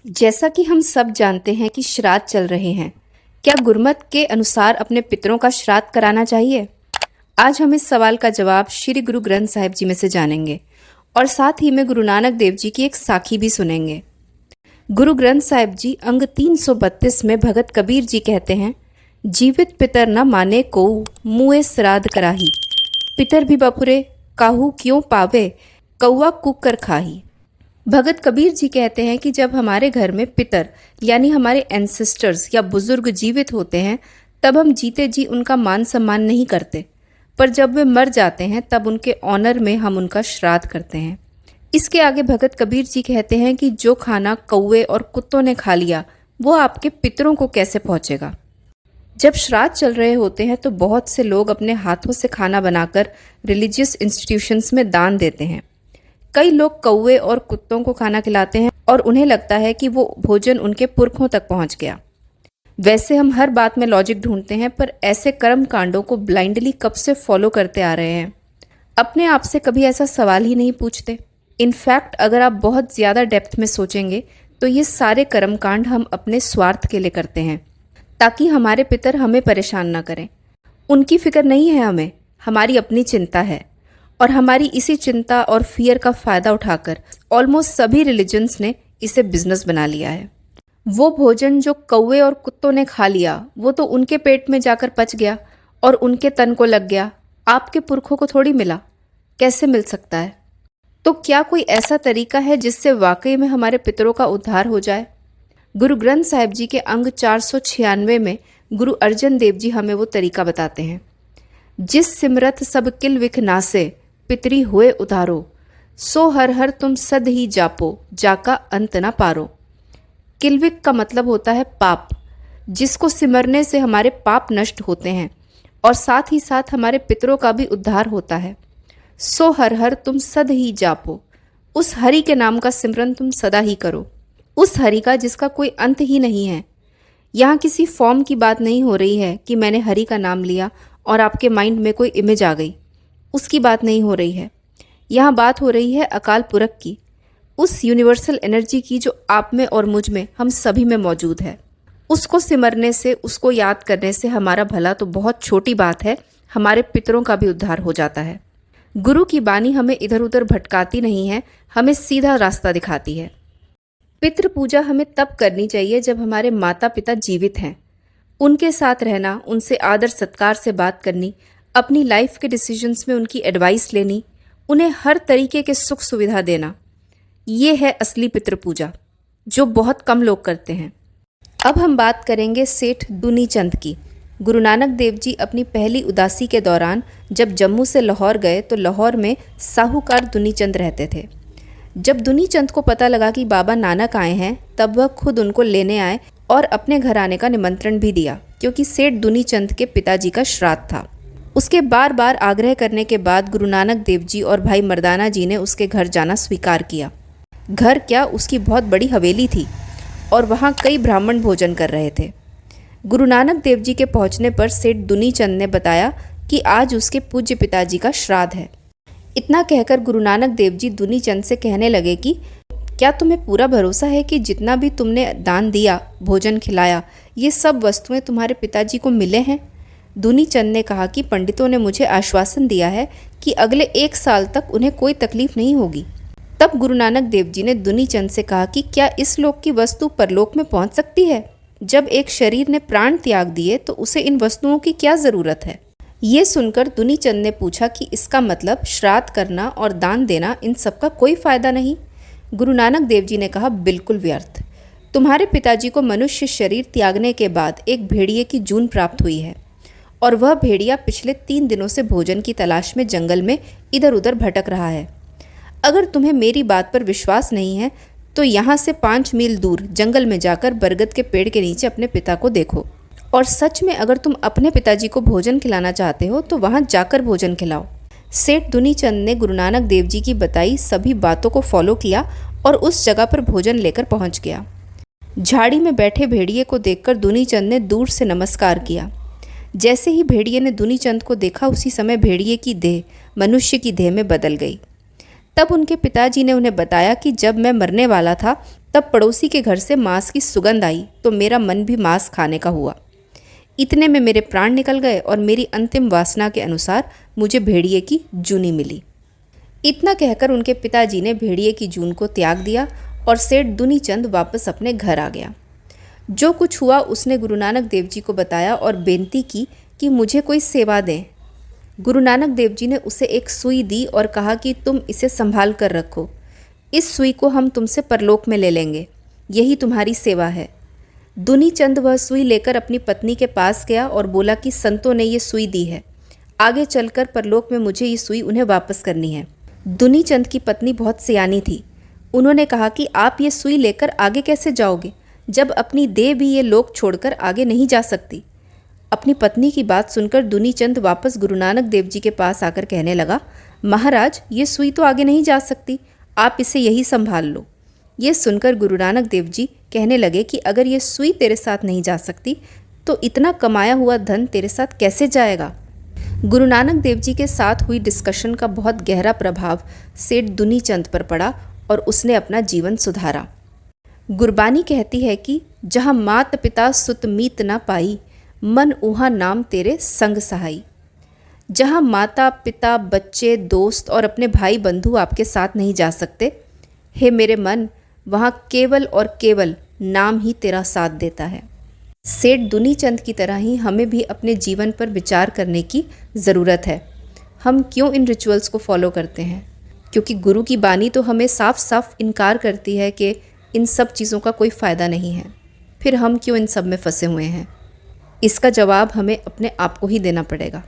जैसा कि हम सब जानते हैं कि श्राद्ध चल रहे हैं, क्या गुरमत के अनुसार अपने पितरों का श्राद्ध कराना चाहिए? आज हम इस सवाल का जवाब श्री गुरु ग्रंथ साहिब जी में से जानेंगे और साथ ही में गुरु नानक देव जी की एक साखी भी सुनेंगे। गुरु ग्रंथ साहिब जी अंग 332 में भगत कबीर जी कहते हैं, जीवित पितर न माने को मुए श्राद्ध कराही, पितर भी बपुरे काहू क्यों पावे, कौआ कुक कर खाही। भगत कबीर जी कहते हैं कि जब हमारे घर में पितर यानी हमारे एंसेस्टर्स या बुजुर्ग जीवित होते हैं तब हम जीते जी उनका मान सम्मान नहीं करते, पर जब वे मर जाते हैं तब उनके ऑनर में हम उनका श्राद्ध करते हैं। इसके आगे भगत कबीर जी कहते हैं कि जो खाना कौवे और कुत्तों ने खा लिया वो आपके पितरों को कैसे पहुंचेगा। जब श्राद्ध चल रहे होते हैं तो बहुत से लोग अपने हाथों से खाना बनाकर रिलीजियस इंस्टीट्यूशंस में दान देते हैं। कई लोग कौवे और कुत्तों को खाना खिलाते हैं और उन्हें लगता है कि वो भोजन उनके पुरखों तक पहुंच गया। वैसे हम हर बात में लॉजिक ढूंढते हैं, पर ऐसे कर्म कांडों को ब्लाइंडली कब से फॉलो करते आ रहे हैं। अपने आप से कभी ऐसा सवाल ही नहीं पूछते। इनफैक्ट अगर आप बहुत ज़्यादा डेप्थ में सोचेंगे तो ये सारे कर्म कांड हम अपने स्वार्थ के लिए करते हैं, ताकि हमारे पितर हमें परेशान ना करें। उनकी फिक्र नहीं है हमें, हमारी अपनी चिंता है। और हमारी इसी चिंता और फियर का फ़ायदा उठाकर ऑलमोस्ट सभी रिलीजन्स ने इसे बिजनेस बना लिया है। वो भोजन जो कौवे और कुत्तों ने खा लिया वो तो उनके पेट में जाकर पच गया और उनके तन को लग गया, आपके पुरखों को थोड़ी मिला। कैसे मिल सकता है? तो क्या कोई ऐसा तरीका है जिससे वाकई में हमारे पितरों का उद्धार हो जाए? गुरु ग्रंथ साहिब जी के अंग 496 में गुरु अर्जन देव जी हमें वो तरीका बताते हैं। जिस सिमरत सब किल विख नासे, पितरी हुए उधारो, सो हर हर तुम सद ही जापो, जाका अंत ना पारो। किलविक का मतलब होता है पाप, जिसको सिमरने से हमारे पाप नष्ट होते हैं और साथ ही साथ हमारे पितरों का भी उद्धार होता है। सो हर हर तुम सद ही जापो, उस हरि के नाम का सिमरन तुम सदा ही करो, उस हरि का जिसका कोई अंत ही नहीं है। यहाँ किसी फॉर्म की बात नहीं हो रही है कि मैंने हरि का नाम लिया और आपके माइंड में कोई इमेज आ गई, उसकी बात नहीं हो रही है। यहाँ बात हो रही है अकाल पुरख की, उस यूनिवर्सल एनर्जी की जो आप में और मुझ में, हम सभी में मौजूद है। उसको सिमरने से, उसको याद करने से हमारा भला तो बहुत छोटी बात है, हमारे पितरों का भी उद्धार हो जाता है। गुरु की बानी हमें इधर उधर भटकाती नहीं है, हमें सीधा रास्ता दिखाती है। पितृ पूजा हमें तब करनी चाहिए जब हमारे माता पिता जीवित हैं। उनके साथ रहना, उनसे आदर सत्कार से बात करनी, अपनी लाइफ के डिसीजंस में उनकी एडवाइस लेनी, उन्हें हर तरीके के सुख सुविधा देना, ये है असली पितृ पूजा, जो बहुत कम लोग करते हैं। अब हम बात करेंगे सेठ दुनी चंद की। गुरु नानक देव जी अपनी पहली उदासी के दौरान जब जम्मू से लाहौर गए तो लाहौर में साहूकार दुनी चंद रहते थे। जब दुनी चंद को पता लगा कि बाबा नानक आए हैं तब वह खुद उनको लेने आए और अपने घर आने का निमंत्रण भी दिया, क्योंकि सेठ दुनी चंद के पिताजी का श्राद्ध था। उसके बार बार आग्रह करने के बाद गुरु नानक देव जी और भाई मर्दाना जी ने उसके घर जाना स्वीकार किया। घर क्या, उसकी बहुत बड़ी हवेली थी और वहाँ कई ब्राह्मण भोजन कर रहे थे। गुरु नानक देव जी के पहुँचने पर सेठ दुनी चंद ने बताया कि आज उसके पूज्य पिताजी का श्राद्ध है। इतना कहकर गुरु नानक देव जी दुनी चंद से कहने लगे कि क्या तुम्हें पूरा भरोसा है कि जितना भी तुमने दान दिया, भोजन खिलाया, ये सब वस्तुएं तुम्हारे पिताजी को मिले हैं? दुनी चंद ने कहा कि पंडितों ने मुझे आश्वासन दिया है कि अगले 1 साल तक उन्हें कोई तकलीफ नहीं होगी। तब गुरु नानक देव जी ने दुनी चंद से कहा कि क्या इस लोक की वस्तु परलोक में पहुंच सकती है? जब एक शरीर ने प्राण त्याग दिए तो उसे इन वस्तुओं की क्या ज़रूरत है? ये सुनकर दुनी चंद ने पूछा कि इसका मतलब श्राद्ध करना और दान देना, इन सब का कोई फ़ायदा नहीं? गुरु नानक देव जी ने कहा, बिल्कुल व्यर्थ। तुम्हारे पिताजी को मनुष्य शरीर त्यागने के बाद एक भेड़िए की जून प्राप्त हुई है और वह भेड़िया पिछले 3 दिनों से भोजन की तलाश में जंगल में इधर उधर भटक रहा है। अगर तुम्हें मेरी बात पर विश्वास नहीं है तो यहाँ से 5 मील दूर जंगल में जाकर बरगद के पेड़ के नीचे अपने पिता को देखो, और सच में अगर तुम अपने पिताजी को भोजन खिलाना चाहते हो तो वहाँ जाकर भोजन खिलाओ। सेठ दुनी चंद ने गुरु नानक देव जी की बताई सभी बातों को फॉलो किया और उस जगह पर भोजन लेकर पहुँच गया। झाड़ी में बैठे भेड़िए को देखकर दुनी चंद ने दूर से नमस्कार किया। जैसे ही भेड़िए ने दुनी चंद को देखा, उसी समय भेड़िए की देह मनुष्य की देह में बदल गई। तब उनके पिताजी ने उन्हें बताया कि जब मैं मरने वाला था तब पड़ोसी के घर से मांस की सुगंध आई तो मेरा मन भी मांस खाने का हुआ। इतने में मेरे प्राण निकल गए और मेरी अंतिम वासना के अनुसार मुझे भेड़िए की जूनी मिली। इतना कहकर उनके पिताजी ने भेड़िए की जून को त्याग दिया और सेठ दुनी चंद वापस अपने घर आ गया। जो कुछ हुआ उसने गुरु नानक देव जी को बताया और बेनती की कि मुझे कोई सेवा दें। गुरु नानक देव जी ने उसे एक सुई दी और कहा कि तुम इसे संभाल कर रखो, इस सुई को हम तुमसे परलोक में ले लेंगे, यही तुम्हारी सेवा है। दुनी चंद वह सुई लेकर अपनी पत्नी के पास गया और बोला कि संतों ने ये सुई दी है, आगे चलकर परलोक में मुझे ये सुई उन्हें वापस करनी है। दुनी चंद की पत्नी बहुत सियानी थी। उन्होंने कहा कि आप ये सुई लेकर आगे कैसे जाओगे, जब अपनी देह भी ये लोक छोड़कर आगे नहीं जा सकती। अपनी पत्नी की बात सुनकर दुनी चंद वापस गुरु नानक देव जी के पास आकर कहने लगा, महाराज ये सुई तो आगे नहीं जा सकती, आप इसे यही संभाल लो। ये सुनकर गुरु नानक देव जी कहने लगे कि अगर ये सुई तेरे साथ नहीं जा सकती तो इतना कमाया हुआ धन तेरे साथ कैसे जाएगा। गुरु नानक देव जी के साथ हुई डिस्कशन का बहुत गहरा प्रभाव सेठ दुनी चंद पर पड़ा और उसने अपना जीवन सुधारा। गुरबानी कहती है कि जहाँ मात पिता सुत मीत ना पाई, मन ऊहा नाम तेरे संग सहाई। जहाँ माता पिता बच्चे दोस्त और अपने भाई बंधु आपके साथ नहीं जा सकते, हे मेरे मन, वहाँ केवल और केवल नाम ही तेरा साथ देता है। सेठ दुनी चंद की तरह ही हमें भी अपने जीवन पर विचार करने की ज़रूरत है। हम क्यों इन रिचुअल्स को फॉलो करते हैं? क्योंकि गुरु की बानी तो हमें साफ साफ इनकार करती है कि इन सब चीज़ों का कोई फ़ायदा नहीं है। फिर हम क्यों इन सब में फंसे हुए हैं? इसका जवाब हमें अपने आप को ही देना पड़ेगा।